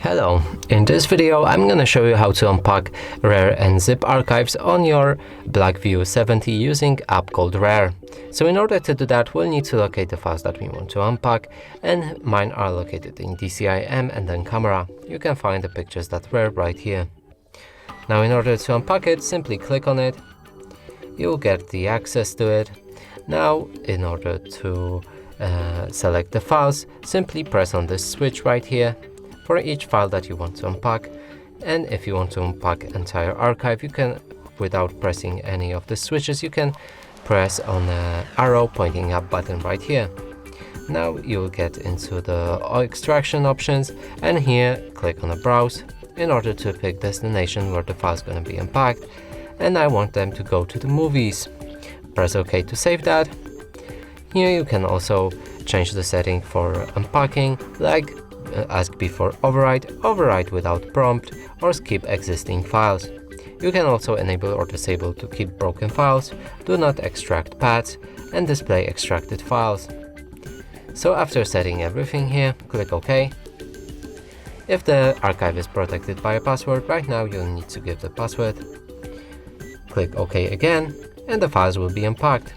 Hello, in this video I'm gonna show you how to unpack RAR and ZIP archives on your BLACKVIEW A70 using app called RAR. So in order to do that, we'll need to locate the files that we want to unpack, and mine are located in DCIM and then camera. You can find the pictures that were right here. Now in order to unpack it, simply click on it. You'll get the access to it. Now in order to select the files, simply press on this switch right here for each file that you want to unpack. And if you want to unpack entire archive, you can, without pressing any of the switches, you can press on the arrow pointing up button right here. Now you'll get into the extraction options, and here click on the browse in order to pick destination where the file is going to be unpacked, and I want them to go to the movies. Press OK to save that. Here you can also change the setting for unpacking, like ask before override without prompt, or skip existing files. You can also enable or disable to keep broken files, do not extract paths, and display extracted files. So after setting everything here, click OK. If the archive is protected by a password, right now you'll need to give the password. Click OK again, and the files will be unpacked.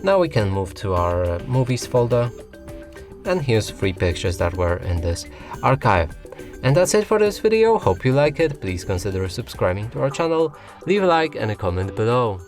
Now we can move to our movies folder. And here's 3 pictures that were in this archive. And that's it for this video. Hope you like it. Please consider subscribing to our channel, leave a like and a comment below.